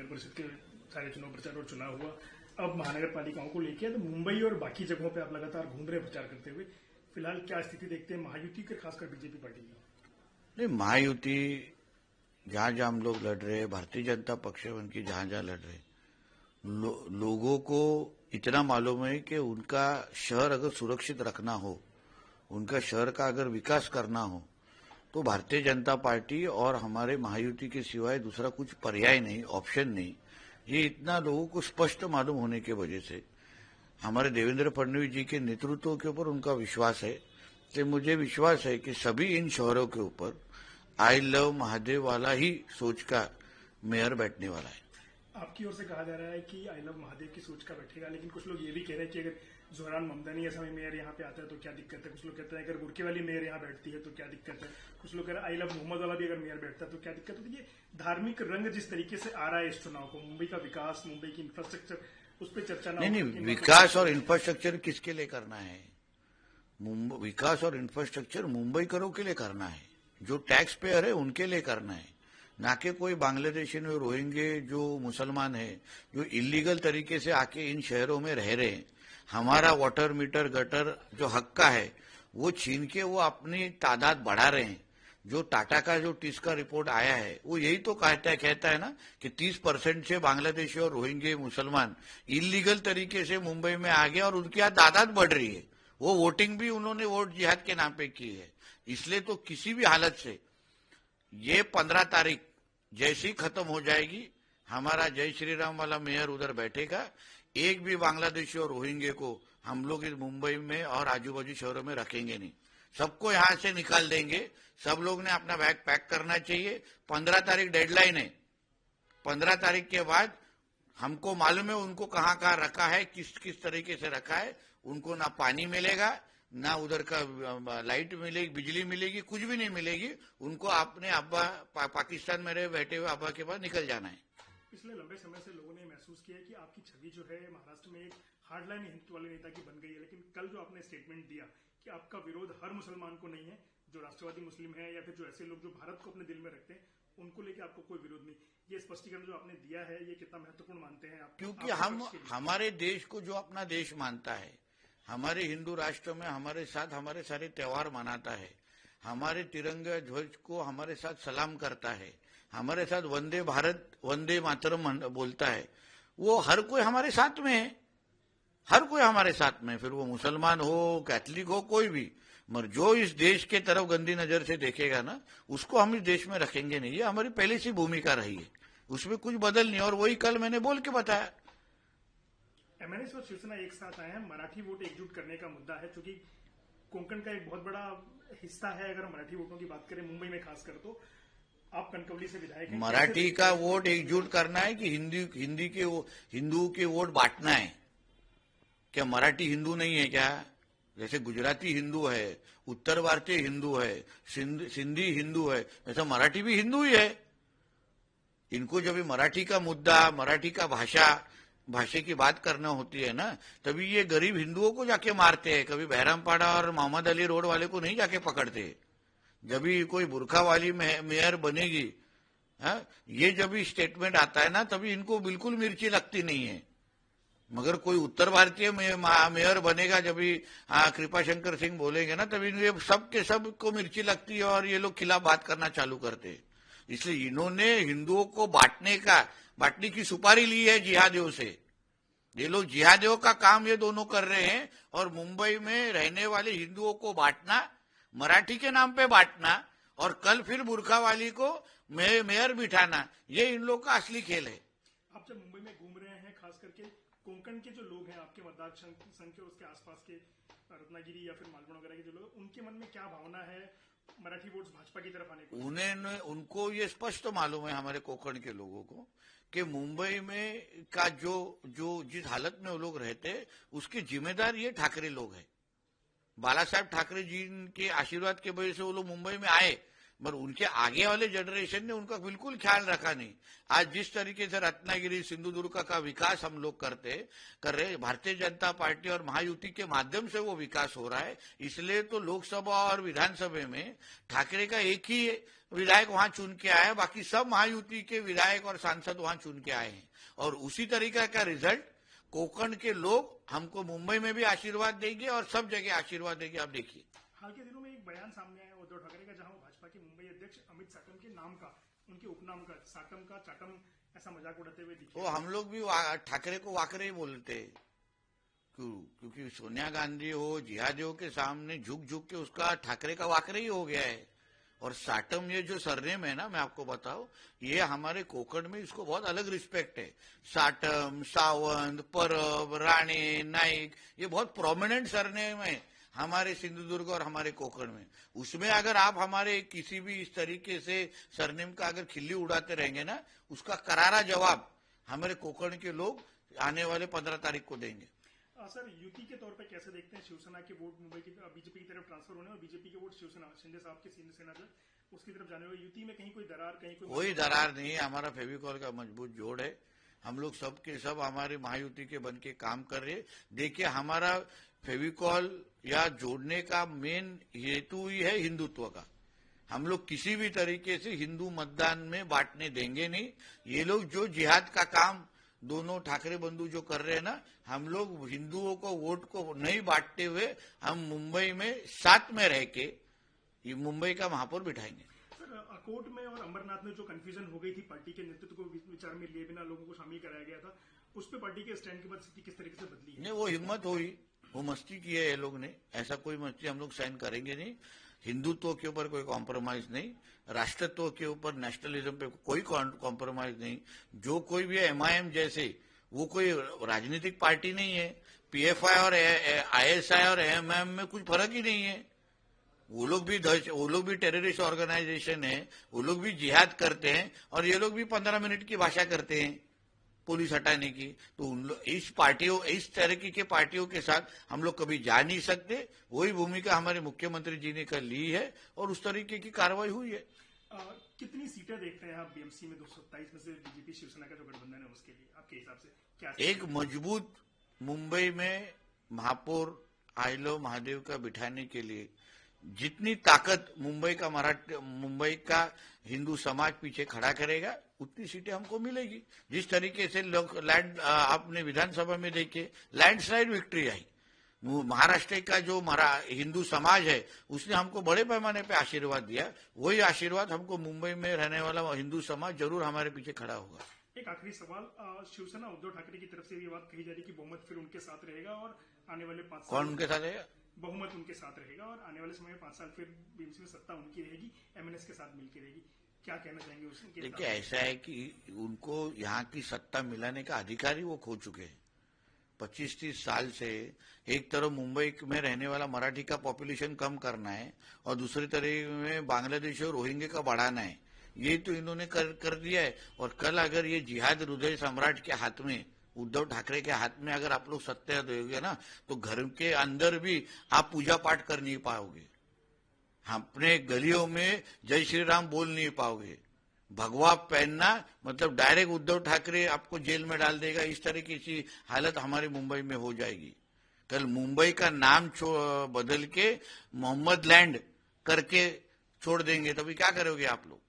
नगर परिषद के सारे चुनाव प्रचार और चुनाव हुआ, अब महानगर पालिकाओं को लेकर तो मुंबई और बाकी जगहों पे आप लगातार घूम रहे प्रचार करते हुए, फिलहाल क्या स्थिति देखते हैं महायुति के, खासकर बीजेपी पार्टी की? नहीं, महायुति जहां जहां हम लोग लड़ रहे हैं, भारतीय जनता पक्ष उनकी जहां जहां लड़ रहे हैं, लोगों को इतना मालूम है कि उनका शहर अगर सुरक्षित रखना हो, उनका शहर का अगर विकास करना हो, तो भारतीय जनता पार्टी और हमारे महायुति के सिवाय दूसरा कुछ पर्याय नहीं, ऑप्शन नहीं। ये इतना लोगों को स्पष्ट मालूम होने की वजह से हमारे देवेंद्र फडणवीस जी के नेतृत्व के ऊपर उनका विश्वास है कि मुझे विश्वास है कि सभी इन शहरों के ऊपर आई लव महादेव वाला ही सोच का मेयर बैठने वाला है। आपकी ओर से कहा जा रहा है कि आई लव महादेव की सोच का बैठेगा, लेकिन कुछ लोग ये भी कह रहे हैं कि अगर जोहरान ममदानी ऐसा मेयर यहाँ पे आता है तो क्या दिक्कत है। कुछ लोग कहते हैं अगर गुरके वाली मेयर यहाँ बैठती है तो क्या दिक्कत है। कुछ लोग कह रहे हैं आई लव मोहम्मद वाला भी अगर मेयर बैठता है तो क्या दिक्कत है। तो ये धार्मिक रंग जिस तरीके से आ रहा है इस चुनाव को, मुंबई का विकास, मुंबई की इंफ्रास्ट्रक्चर, उस पर चर्चा नहीं, विकास और इंफ्रास्ट्रक्चर किसके लिए करना है? विकास और इंफ्रास्ट्रक्चर मुंबई करों के लिए करना है, जो टैक्स पेयर है उनके लिए करना है, ना कि कोई बांग्लादेशी और रोहिंगे जो मुसलमान है, जो इलीगल तरीके से आके इन शहरों में रह रहे हैं। हमारा वाटर मीटर गटर जो हक का है वो छीन के वो अपनी तादाद बढ़ा रहे हैं। जो टाटा का जो टीस का रिपोर्ट आया है वो यही तो कहता है ना कि 30% से बांग्लादेशी और रोहिंगे मुसलमान इलीगल तरीके से मुंबई में आ गए और उनकी यहाँ तादाद बढ़ रही है। वो वोटिंग भी उन्होंने वोट जिहाद के नाम पे की है। इसलिए तो किसी भी हालत से ये 15 तारीख जैसी खत्म हो जाएगी, हमारा जय श्री राम वाला मेयर उधर बैठेगा। एक भी बांग्लादेशी और रोहिंगे को हम लोग इस मुंबई में और आजू बाजू शहरों में रखेंगे नहीं, सबको यहां से निकाल देंगे। सब लोग ने अपना बैग पैक करना चाहिए। 15 तारीख डेडलाइन है। 15 तारीख के बाद हमको मालूम है उनको कहाँ कहाँ रखा है, किस किस तरीके से रखा है। उनको ना पानी मिलेगा, ना उधर का लाइट मिलेगी, बिजली मिलेगी, कुछ भी नहीं मिलेगी। उनको अपने अब्बा पाकिस्तान में रहे बैठे हुए अब्बा के पास निकल जाना है। पिछले लंबे समय से लोगों ने महसूस किया है कि आपकी छवि जो है महाराष्ट्र में एक हार्डलाइन हिंदुत्व वाले नेता की बन गई है, लेकिन कल जो आपने स्टेटमेंट दिया कि आपका विरोध हर मुसलमान को नहीं है, जो राष्ट्रवादी मुस्लिम है या फिर जो ऐसे लोग जो भारत को अपने दिल में रखते हैं उनको लेके आपको कोई विरोध नहीं, ये स्पष्टीकरण जो आपने दिया है ये कितना महत्वपूर्ण मानते हैं आप? क्योंकि हम हमारे देश को जो अपना देश मानता है, हमारे हिंदू राष्ट्र में हमारे साथ हमारे सारे त्योहार मनाता है, हमारे तिरंगा ध्वज को हमारे साथ सलाम करता है, हमारे साथ वंदे भारत वंदे मातरम बोलता है, वो हर कोई हमारे साथ में है। हर कोई हमारे साथ में, फिर वो मुसलमान हो, कैथलिक हो, कोई भी, मगर जो इस देश के तरफ गंदी नजर से देखेगा ना, उसको हम इस देश में रखेंगे नहीं। ये हमारी पहले से भूमिका रही है, उसमें कुछ बदल नहीं। और वही कल मैंने बोल के बताया। एमएनएस और शिवसेना एक साथ आए हैं, मराठी वोट एकजुट करने का मुद्दा है, क्योंकि कोंकण का एक बहुत बड़ा हिस्सा है। अगर मराठी वोटों की बात करें मुंबई में खासकर, तो आप कनकवली से विधायक हैं। मराठी का वोट एकजुट करना है कि हिंदू के वोट बांटना है? क्या मराठी हिंदू नहीं है क्या? जैसे गुजराती हिंदू है, उत्तर भारतीय हिंदू है, सिंधी हिंदू है, ऐसा मराठी भी हिंदू ही है। इनको जब मराठी का मुद्दा, मराठी का भाषा की बात करना होती है ना, तभी ये गरीब हिंदुओं को जाके मारते हैं। कभी बहरामपाड़ा और मोहम्मद अली रोड वाले को नहीं जाके पकड़ते। जब भी कोई बुरखा वाली मेयर बनेगी, ये जब भी स्टेटमेंट आता है ना, तभी इनको बिल्कुल मिर्ची लगती नहीं है। मगर कोई उत्तर भारतीय मेयर बनेगा, जब भी कृपा शंकर सिंह बोलेंगे ना, तभी ये सब के सब को मिर्ची लगती है और ये लोग खिलाफ बात करना चालू करते हैं। इसलिए इन्होंने हिंदुओं को बांटने की सुपारी ली है जिहादियों से। ये लोग जिहादियों का काम ये दोनों कर रहे हैं, और मुंबई में रहने वाले हिंदुओं को बांटना, मराठी के नाम पे बांटना, और कल फिर बुरखा वाली को मेयर बिठाना, ये इन लोग का असली खेल है। आप जब मुंबई में घूम रहे हैं, खास करके कोंकण के जो लोग हैं आपके मतदार संघ के उसके आसपास के, रत्नागिरी या फिर मालवण वगैरह के जो लोग, उनके मन में क्या भावना है मराठी वोट्स भाजपा की तरफ आने को? उनको ये स्पष्ट मालूम है, हमारे कोंकण के लोगों को, कि मुंबई में का जो जिस हालत में वो लोग रहते, उसके जिम्मेदार ये ठाकरे लोग हैं। बाला साहब ठाकरे जी के आशीर्वाद के वजह से वो लोग मुंबई में आए, पर उनके आगे वाले जनरेशन ने उनका बिल्कुल ख्याल रखा नहीं। आज जिस तरीके से रत्नागिरी सिंधुदुर्ग का विकास हम लोग कर रहे, भारतीय जनता पार्टी और महायुति के माध्यम से वो विकास हो रहा है। इसलिए तो लोकसभा और विधानसभा में ठाकरे का एक ही विधायक वहां चुन के आया है, बाकी सब महायुति के विधायक और सांसद वहां चुन के आए हैं। और उसी तरीका का रिजल्ट कोकण के लोग हमको मुंबई में भी आशीर्वाद देंगे और सब जगह आशीर्वाद देंगे। आप देखिए, हाल के दिनों में एक बयान सामने आया उद्धव ठाकरे का, जहां वो भाजपा के मुंबई अध्यक्ष अमित साटम के नाम का, उनके उपनाम का साटम का चाटम ऐसा मजाक उड़ाते हुए दिखे। वो हम लोग भी ठाकरे को वाकरे ही बोलते, क्योंकि सोनिया गांधी हो, जिहादियों के सामने झुक झुक के उसका ठाकरे का वाकरे ही हो गया है। और साटम ये जो सरनेम है ना, मैं आपको बताऊं, ये हमारे कोकण में इसको बहुत अलग रिस्पेक्ट है। साटम, सावंत, परब, राणे, नाइक, ये बहुत प्रोमिनेंट सरनेम है हमारे सिंधुदुर्ग और हमारे कोकण में। उसमें अगर आप हमारे किसी भी इस तरीके से सरनेम का अगर खिल्ली उड़ाते रहेंगे ना, उसका करारा जवाब हमारे कोकण के लोग आने वाले 15 तारीख को देंगे। सर, युति के तौर पे कैसे देखते हैं शिवसेना के वोट मुंबई की बीजेपी की तरफ ट्रांसफर होने और बीजेपी के वोट शिवसेना, शिंदे साहब की शिवसेना जो उसकी तरफ जाने हुए, युति में कहीं कोई दरार, कहीं कोई दरार नहीं है। हमारा फेविकॉल का मजबूत जोड़ है। हम लोग सब के सब हमारे महायुति के बन के काम कर रहे। देखिए, हमारा फेविकॉल या जोड़ने का मेन हेतु ही है हिंदुत्व का। हम लोग किसी भी तरीके से हिंदू मतदान में बांटने देंगे नहीं। ये लोग जो जिहाद का काम दोनों ठाकरे बंधु जो कर रहे हैं ना, हम लोग हिंदुओं को वोट को नहीं बांटते हुए हम मुंबई में साथ में रह के ये मुंबई का महापौर बिठाएंगे। सर, अकोट में और अंबरनाथ में जो कंफ्यूजन हो गई थी, पार्टी के नेतृत्व को विचार में लिए बिना लोगों को शामिल कराया गया था, उस पर पार्टी के स्टैंड के बाद स्थिति किस तरीके से बदली है? नहीं, वो हिम्मत हुई, वो मस्ती की है ये लोग ने। ऐसा कोई मस्ती हम लोग साइन करेंगे नहीं। हिंदुत्व के ऊपर कोई कॉम्प्रोमाइज नहीं, राष्ट्रत्व के ऊपर, नेशनलिज्म पे कोई कॉम्प्रोमाइज नहीं। जो कोई भी MIM जैसे, वो कोई राजनीतिक पार्टी नहीं है। PFI और ISI और AMM में कुछ फर्क ही नहीं है। वो लोग भी टेररिस्ट ऑर्गेनाइजेशन है, वो लोग भी जिहाद करते हैं और ये लोग भी 15 मिनट की भाषा करते हैं पुलिस हटाने की। तो इस तरीके के पार्टियों के साथ हम लोग कभी जा नहीं सकते। वही भूमिका हमारे मुख्यमंत्री जी ने कल ली है और उस तरीके की कार्रवाई हुई है। कितनी सीटें देखते हैं आप BMC में? 227 में से बीजेपी शिवसेना का जो गठबंधन है उसके लिए आपके हिसाब से क्या? एक मजबूत मुंबई में महापौर आइलो महादेव का बिठाने के लिए जितनी ताकत मुंबई का हिंदू समाज पीछे खड़ा करेगा, उतनी सीटें हमको मिलेगी। जिस तरीके से लैंड आपने विधानसभा में देखे, लैंडस्लाइड विक्ट्री आई। महाराष्ट्र का जो हिंदू समाज है उसने हमको बड़े पैमाने पे आशीर्वाद दिया। वही आशीर्वाद हमको मुंबई में रहने वाला हिंदू समाज जरूर हमारे पीछे खड़ा होगा। एक आखिरी सवाल, शिवसेना उद्धव ठाकरे की तरफ से ये बात कही जा रही है कि बहुमत फिर उनके साथ रहेगा और आने वाले 5 साल कौन उनके साथ रहेगा? बहुमत उनके साथ रहेगा और आने वाले समय में 5 साल फिर BMC में सत्ता उनकी रहेगी, MNS के साथ मिलकर रहेगी। क्या कहना चाहेंगे उसके? देखिए, ऐसा है कि उनको यहाँ की सत्ता मिलाने का अधिकार ही वो खो चुके हैं। 25-30 साल से एक तरफ मुंबई में रहने वाला मराठी का पॉपुलेशन कम करना है और दूसरी तरफ में बांग्लादेश और रोहिंग्या का बढ़ाना है। ये तो इन्होंने कर दिया है। और कल अगर ये जिहाद हृदय सम्राट के हाथ में, उद्धव ठाकरे के हाथ में अगर आप लोग सत्ता दोगे ना, तो घर के अंदर भी आप पूजा पाठ कर नहीं पाओगे, अपने गलियों में जय श्री राम बोल नहीं पाओगे। भगवा पहनना मतलब डायरेक्ट उद्धव ठाकरे आपको जेल में डाल देगा, इस तरीके की हालत हमारे मुंबई में हो जाएगी। कल मुंबई का नाम बदल के मोहम्मद लैंड करके छोड़ देंगे, तभी क्या करोगे आप लोग?